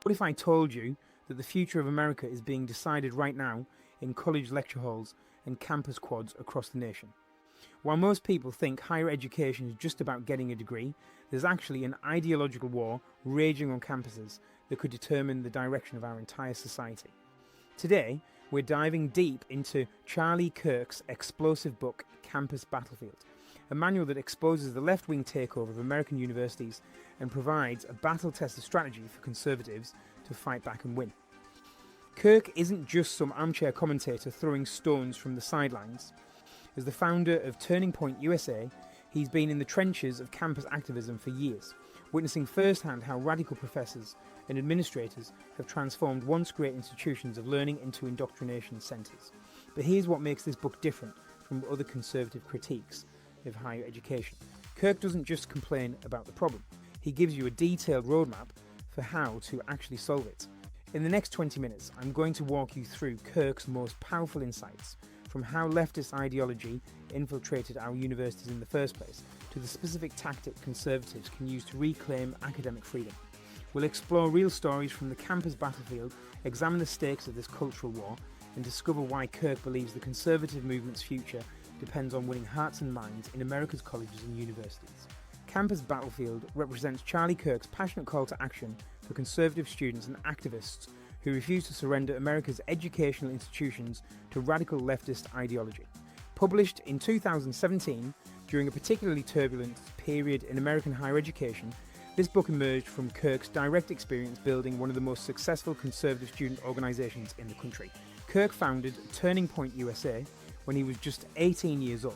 What if I told you that the future of America is being decided right now in college lecture halls and campus quads across the nation? While most people think higher education is just about getting a degree, there's actually an ideological war raging on campuses that could determine the direction of our entire society. Today, we're diving deep into Charlie Kirk's explosive book, Campus Battlefield, a manual that exposes the left-wing takeover of American universities and provides a battle-tested strategy for conservatives to fight back and win. Kirk isn't just some armchair commentator throwing stones from the sidelines. As the founder of Turning Point USA, he's been in the trenches of campus activism for years, witnessing firsthand how radical professors and administrators have transformed once great institutions of learning into indoctrination centres. But here's what makes this book different from other conservative critiques of higher education. Kirk doesn't just complain about the problem, he gives you a detailed roadmap for how to actually solve it. In the next 20 minutes, I'm going to walk you through Kirk's most powerful insights, from how leftist ideology infiltrated our universities in the first place, to the specific tactic conservatives can use to reclaim academic freedom. We'll explore real stories from the campus battlefield, examine the stakes of this cultural war, and discover why Kirk believes the conservative movement's future depends on winning hearts and minds in America's colleges and universities. Campus Battlefield represents Charlie Kirk's passionate call to action for conservative students and activists who refuse to surrender America's educational institutions to radical leftist ideology. Published in 2017, during a particularly turbulent period in American higher education, this book emerged from Kirk's direct experience building one of the most successful conservative student organisations in the country. Kirk founded Turning Point USA when he was just 18 years old,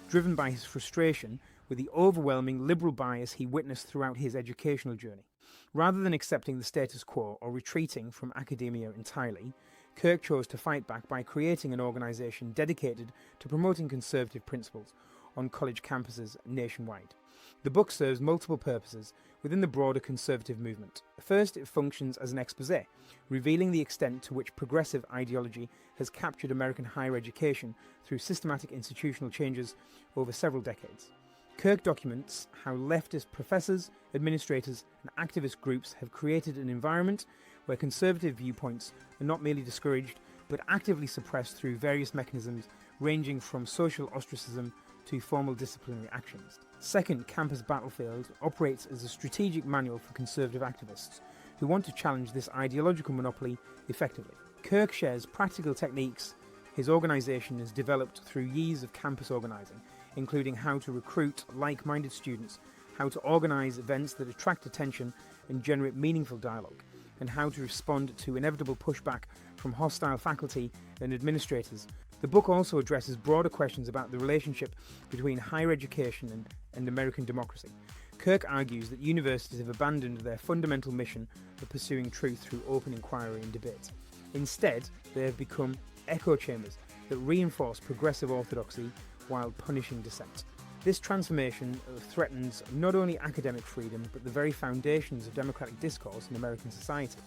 driven by his frustration with the overwhelming liberal bias he witnessed throughout his educational journey. Rather than accepting the status quo or retreating from academia entirely, Kirk chose to fight back by creating an organisation dedicated to promoting conservative principles on college campuses nationwide. The book serves multiple purposes within the broader conservative movement. First, it functions as an exposé, revealing the extent to which progressive ideology has captured American higher education through systematic institutional changes over several decades. Kirk documents how leftist professors, administrators, and activist groups have created an environment where conservative viewpoints are not merely discouraged, but actively suppressed through various mechanisms ranging from social ostracism to formal disciplinary actions. Second, Campus Battlefield operates as a strategic manual for conservative activists who want to challenge this ideological monopoly effectively. Kirk shares practical techniques his organisation has developed through years of campus organising, including how to recruit like-minded students, how to organise events that attract attention and generate meaningful dialogue, and how to respond to inevitable pushback from hostile faculty and administrators. The book also addresses broader questions about the relationship between higher education and American democracy. Kirk argues that universities have abandoned their fundamental mission of pursuing truth through open inquiry and debate. Instead, they have become echo chambers that reinforce progressive orthodoxy while punishing dissent. This transformation threatens not only academic freedom, but the very foundations of democratic discourse in American society.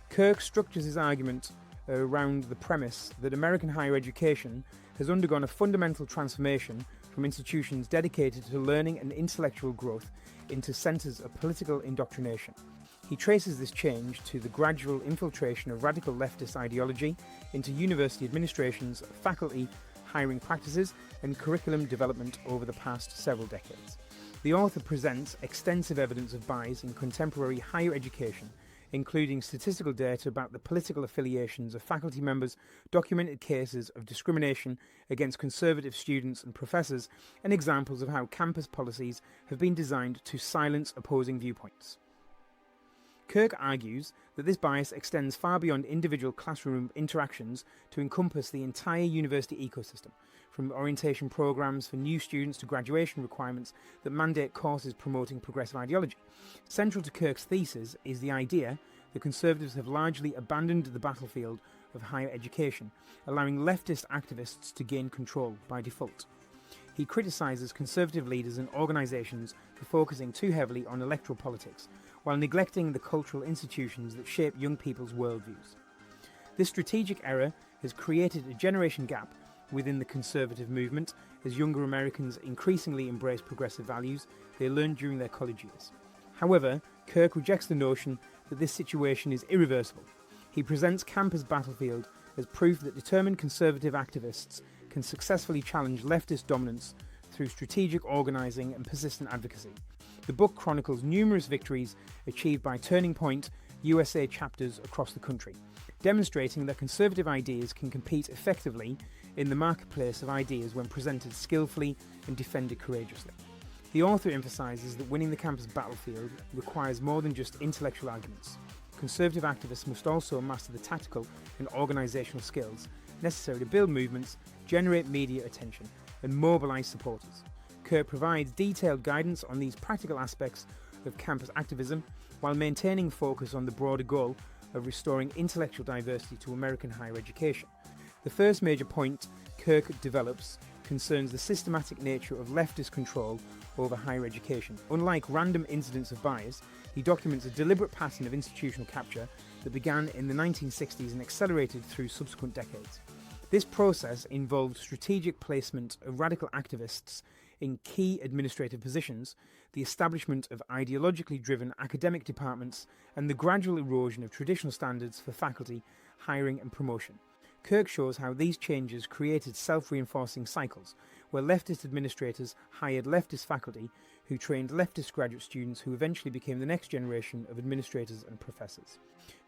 Kirk structures his argument around the premise that American higher education has undergone a fundamental transformation from institutions dedicated to learning and intellectual growth into centres of political indoctrination. He traces this change to the gradual infiltration of radical leftist ideology into university administrations, faculty, hiring practices, and curriculum development over the past several decades. The author presents extensive evidence of bias in contemporary higher education, including statistical data about the political affiliations of faculty members, documented cases of discrimination against conservative students and professors, and examples of how campus policies have been designed to silence opposing viewpoints. Kirk argues that this bias extends far beyond individual classroom interactions to encompass the entire university ecosystem, from orientation programs for new students to graduation requirements that mandate courses promoting progressive ideology. Central to Kirk's thesis is the idea that conservatives have largely abandoned the battlefield of higher education, allowing leftist activists to gain control by default. He criticises conservative leaders and organisations for focusing too heavily on electoral politics, while neglecting the cultural institutions that shape young people's worldviews. This strategic error has created a generation gap within the conservative movement as younger Americans increasingly embrace progressive values they learned during their college years. However, Kirk rejects the notion that this situation is irreversible. He presents campus battlefield as proof that determined conservative activists can successfully challenge leftist dominance through strategic organising and persistent advocacy. The book chronicles numerous victories achieved by Turning Point USA chapters across the country, demonstrating that conservative ideas can compete effectively in the marketplace of ideas when presented skillfully and defended courageously. The author emphasises that winning the campus battlefield requires more than just intellectual arguments. Conservative activists must also master the tactical and organisational skills necessary to build movements, generate media attention, and mobilise supporters. Kirk provides detailed guidance on these practical aspects of campus activism while maintaining focus on the broader goal of restoring intellectual diversity to American higher education. The first major point Kirk develops concerns the systematic nature of leftist control over higher education. Unlike random incidents of bias, he documents a deliberate pattern of institutional capture that began in the 1960s and accelerated through subsequent decades. This process involved strategic placement of radical activists in key administrative positions, the establishment of ideologically driven academic departments, and the gradual erosion of traditional standards for faculty, hiring and promotion. Kirk shows how these changes created self-reinforcing cycles, where leftist administrators hired leftist faculty who trained leftist graduate students who eventually became the next generation of administrators and professors.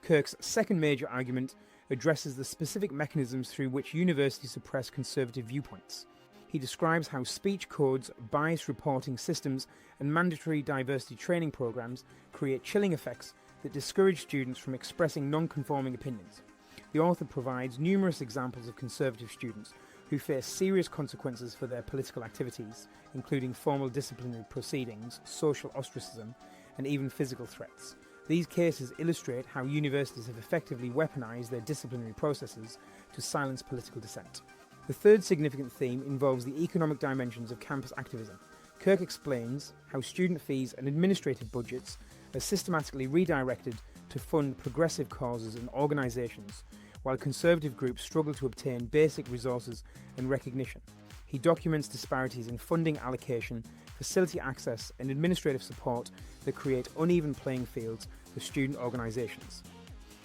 Kirk's second major argument addresses the specific mechanisms through which universities suppress conservative viewpoints. He describes how speech codes, bias reporting systems, and mandatory diversity training programs create chilling effects that discourage students from expressing non-conforming opinions. The author provides numerous examples of conservative students who face serious consequences for their political activities, including formal disciplinary proceedings, social ostracism, and even physical threats. These cases illustrate how universities have effectively weaponized their disciplinary processes to silence political dissent. The third significant theme involves the economic dimensions of campus activism. Kirk explains how student fees and administrative budgets are systematically redirected to fund progressive causes and organisations, while conservative groups struggle to obtain basic resources and recognition. He documents disparities in funding allocation, facility access, and administrative support that create uneven playing fields for student organisations.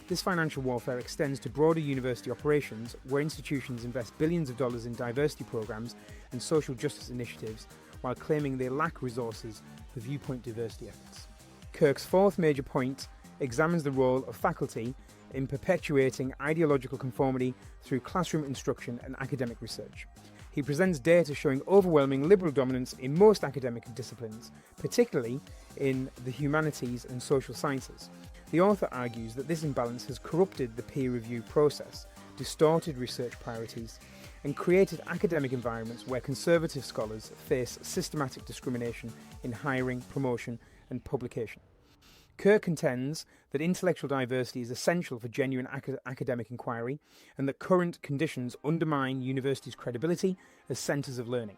This financial warfare extends to broader university operations, where institutions invest billions of dollars in diversity programs and social justice initiatives, while claiming they lack resources for viewpoint diversity efforts. Kirk's fourth major point examines the role of faculty in perpetuating ideological conformity through classroom instruction and academic research. He presents data showing overwhelming liberal dominance in most academic disciplines, particularly in the humanities and social sciences. The author argues that this imbalance has corrupted the peer review process, distorted research priorities, and created academic environments where conservative scholars face systematic discrimination in hiring, promotion, and publication. Kirk contends that intellectual diversity is essential for genuine academic inquiry, and that current conditions undermine universities' credibility as centres of learning.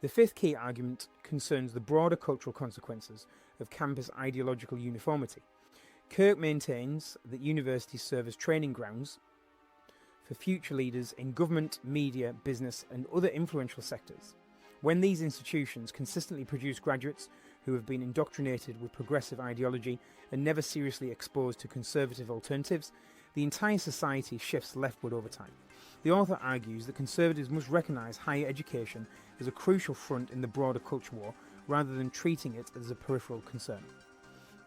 The fifth key argument concerns the broader cultural consequences of campus ideological uniformity. Kirk maintains that universities serve as training grounds for future leaders in government, media, business, and other influential sectors. When these institutions consistently produce graduates who have been indoctrinated with progressive ideology and never seriously exposed to conservative alternatives, the entire society shifts leftward over time. The author argues that conservatives must recognise higher education as a crucial front in the broader culture war, rather than treating it as a peripheral concern.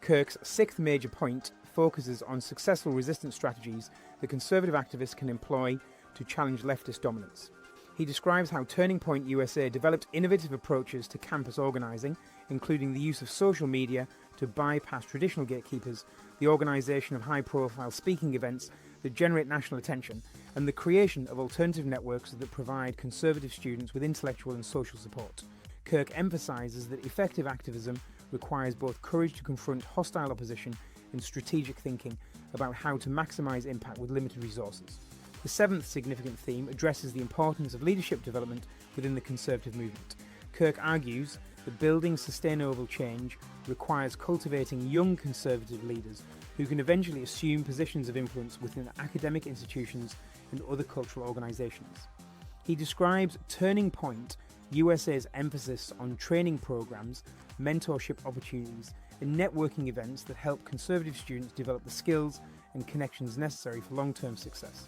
Kirk's sixth major point focuses on successful resistance strategies that conservative activists can employ to challenge leftist dominance. He describes how Turning Point USA developed innovative approaches to campus organising, including the use of social media to bypass traditional gatekeepers, the organisation of high-profile speaking events that generate national attention, and the creation of alternative networks that provide conservative students with intellectual and social support. Kirk emphasises that effective activism requires both courage to confront hostile opposition and strategic thinking about how to maximise impact with limited resources. The seventh significant theme addresses the importance of leadership development within the conservative movement. Kirk argues that building sustainable change requires cultivating young conservative leaders who can eventually assume positions of influence within academic institutions and other cultural organisations. He describes Turning Point USA's emphasis on training programs, mentorship opportunities, and networking events that help conservative students develop the skills and connections necessary for long-term success.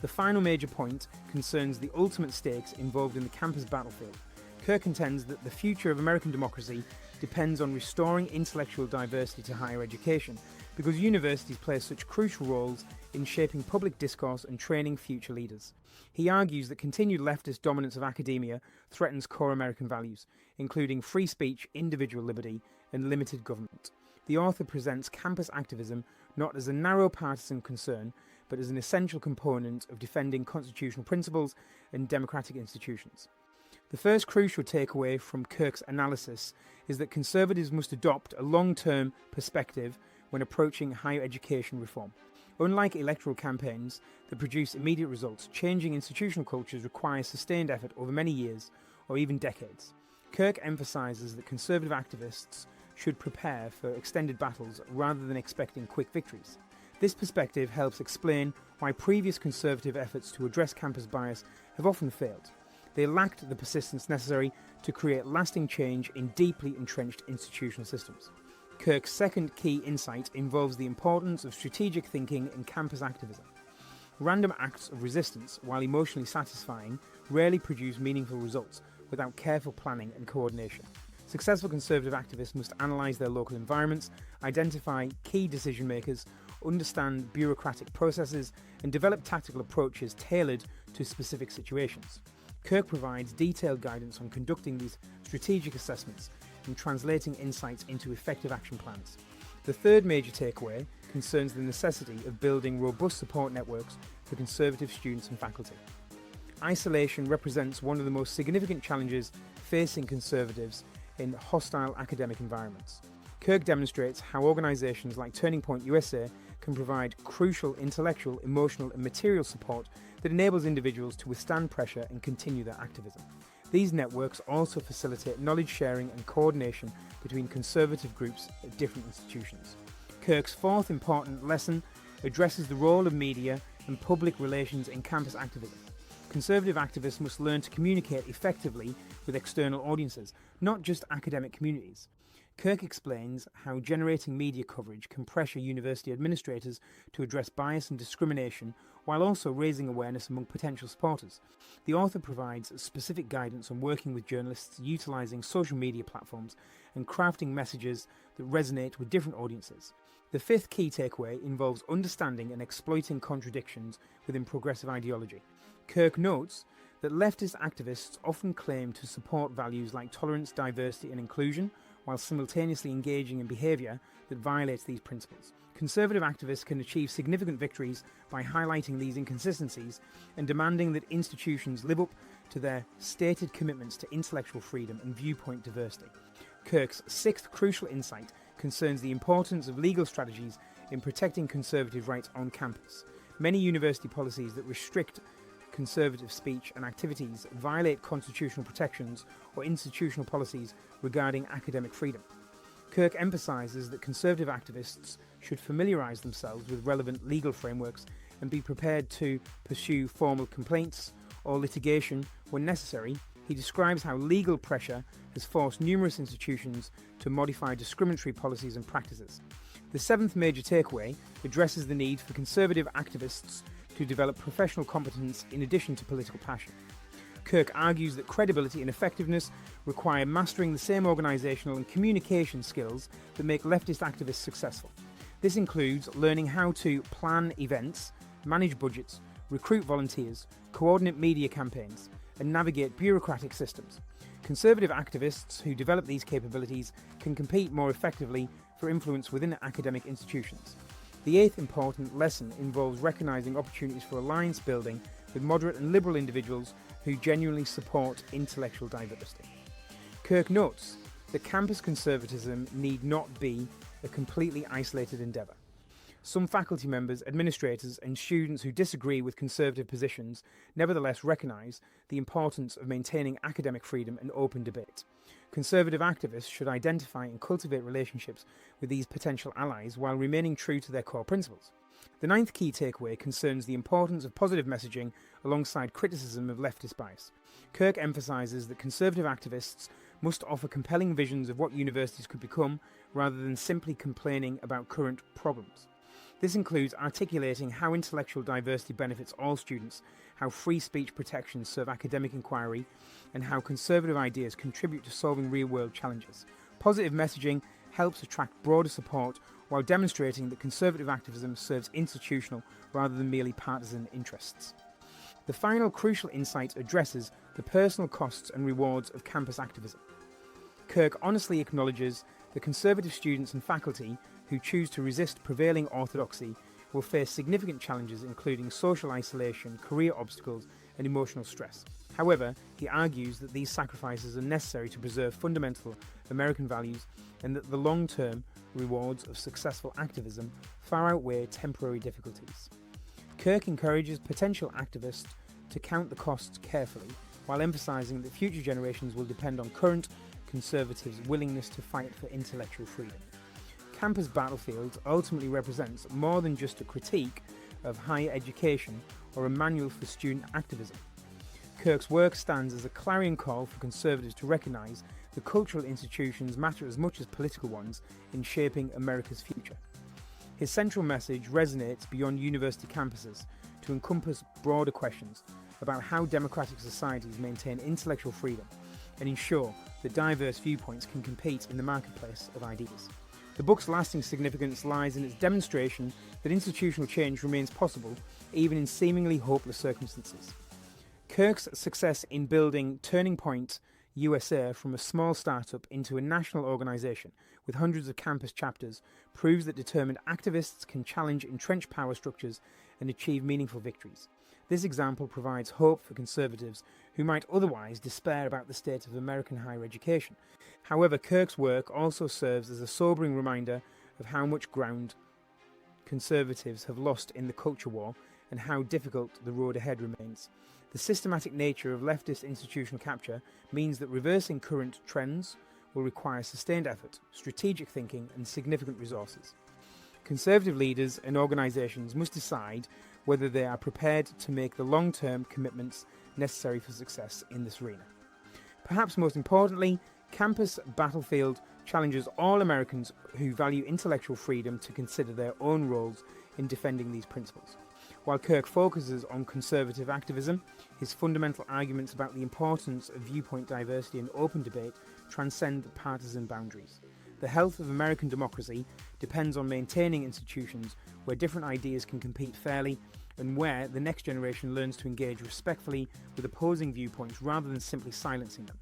The final major point concerns the ultimate stakes involved in the campus battlefield. Kirk contends that the future of American democracy depends on restoring intellectual diversity to higher education, because universities play such crucial roles in shaping public discourse and training future leaders. He argues that continued leftist dominance of academia threatens core American values, including free speech, individual liberty, and limited government. The author presents campus activism not as a narrow partisan concern, but as an essential component of defending constitutional principles and democratic institutions. The first crucial takeaway from Kirk's analysis is that conservatives must adopt a long-term perspective when approaching higher education reform. Unlike electoral campaigns that produce immediate results, changing institutional cultures requires sustained effort over many years or even decades. Kirk emphasizes that conservative activists should prepare for extended battles rather than expecting quick victories. This perspective helps explain why previous conservative efforts to address campus bias have often failed. They lacked the persistence necessary to create lasting change in deeply entrenched institutional systems. Kirk's second key insight involves the importance of strategic thinking in campus activism. Random acts of resistance, while emotionally satisfying, rarely produce meaningful results without careful planning and coordination. Successful conservative activists must analyse their local environments, identify key decision makers, understand bureaucratic processes, and develop tactical approaches tailored to specific situations. Kirk provides detailed guidance on conducting these strategic assessments and translating insights into effective action plans. The third major takeaway concerns the necessity of building robust support networks for conservative students and faculty. Isolation represents one of the most significant challenges facing conservatives in hostile academic environments. Kirk demonstrates how organisations like Turning Point USA can provide crucial intellectual, emotional and material support that enables individuals to withstand pressure and continue their activism. These networks also facilitate knowledge sharing and coordination between conservative groups at different institutions. Kirk's fourth important lesson addresses the role of media and public relations in campus activism. Conservative activists must learn to communicate effectively with external audiences, not just academic communities. Kirk explains how generating media coverage can pressure university administrators to address bias and discrimination while also raising awareness among potential supporters. The author provides specific guidance on working with journalists, utilising social media platforms, and crafting messages that resonate with different audiences. The fifth key takeaway involves understanding and exploiting contradictions within progressive ideology. Kirk notes that leftist activists often claim to support values like tolerance, diversity, and inclusion, while simultaneously engaging in behaviour that violates these principles. Conservative activists can achieve significant victories by highlighting these inconsistencies and demanding that institutions live up to their stated commitments to intellectual freedom and viewpoint diversity. Kirk's sixth crucial insight concerns the importance of legal strategies in protecting conservative rights on campus. Many university policies that restrict conservative speech and activities violate constitutional protections or institutional policies regarding academic freedom. Kirk emphasises that conservative activists should familiarise themselves with relevant legal frameworks and be prepared to pursue formal complaints or litigation when necessary. He describes how legal pressure has forced numerous institutions to modify discriminatory policies and practices. The seventh major takeaway addresses the need for conservative activists to develop professional competence in addition to political passion. Kirk argues that credibility and effectiveness require mastering the same organisational and communication skills that make leftist activists successful. This includes learning how to plan events, manage budgets, recruit volunteers, coordinate media campaigns, and navigate bureaucratic systems. Conservative activists who develop these capabilities can compete more effectively for influence within academic institutions. The eighth important lesson involves recognising opportunities for alliance building with moderate and liberal individuals who genuinely support intellectual diversity. Kirk notes that campus conservatism need not be a completely isolated endeavour. Some faculty members, administrators and students who disagree with conservative positions nevertheless recognise the importance of maintaining academic freedom and open debate. Conservative activists should identify and cultivate relationships with these potential allies while remaining true to their core principles. The ninth key takeaway concerns the importance of positive messaging alongside criticism of leftist bias. Kirk emphasises that conservative activists must offer compelling visions of what universities could become rather than simply complaining about current problems. This includes articulating how intellectual diversity benefits all students, how free speech protections serve academic inquiry, and how conservative ideas contribute to solving real-world challenges. Positive messaging helps attract broader support while demonstrating that conservative activism serves institutional rather than merely partisan interests. The final crucial insight addresses the personal costs and rewards of campus activism. Kirk honestly acknowledges that conservative students and faculty who choose to resist prevailing orthodoxy will face significant challenges including social isolation, career obstacles, and emotional stress. However, he argues that these sacrifices are necessary to preserve fundamental American values and that the long-term rewards of successful activism far outweigh temporary difficulties. Kirk encourages potential activists to count the costs carefully, while emphasising that future generations will depend on current conservatives' willingness to fight for intellectual freedom. Campus Battlefield ultimately represents more than just a critique of higher education or a manual for student activism. Kirk's work stands as a clarion call for conservatives to recognise that cultural institutions matter as much as political ones in shaping America's future. His central message resonates beyond university campuses to encompass broader questions about how democratic societies maintain intellectual freedom and ensure that diverse viewpoints can compete in the marketplace of ideas. The book's lasting significance lies in its demonstration that institutional change remains possible even in seemingly hopeless circumstances. Kirk's success in building Turning Point USA from a small startup into a national organisation with hundreds of campus chapters proves that determined activists can challenge entrenched power structures and achieve meaningful victories. This example provides hope for conservatives who might otherwise despair about the state of American higher education. However, Kirk's work also serves as a sobering reminder of how much ground conservatives have lost in the culture war and how difficult the road ahead remains. The systematic nature of leftist institutional capture means that reversing current trends will require sustained effort, strategic thinking, and significant resources. Conservative leaders and organisations must decide whether they are prepared to make the long-term commitments necessary for success in this arena. Perhaps most importantly, Campus Battlefield challenges all Americans who value intellectual freedom to consider their own roles in defending these principles. While Kirk focuses on conservative activism, his fundamental arguments about the importance of viewpoint diversity and open debate transcend partisan boundaries. The health of American democracy depends on maintaining institutions where different ideas can compete fairly and where the next generation learns to engage respectfully with opposing viewpoints rather than simply silencing them.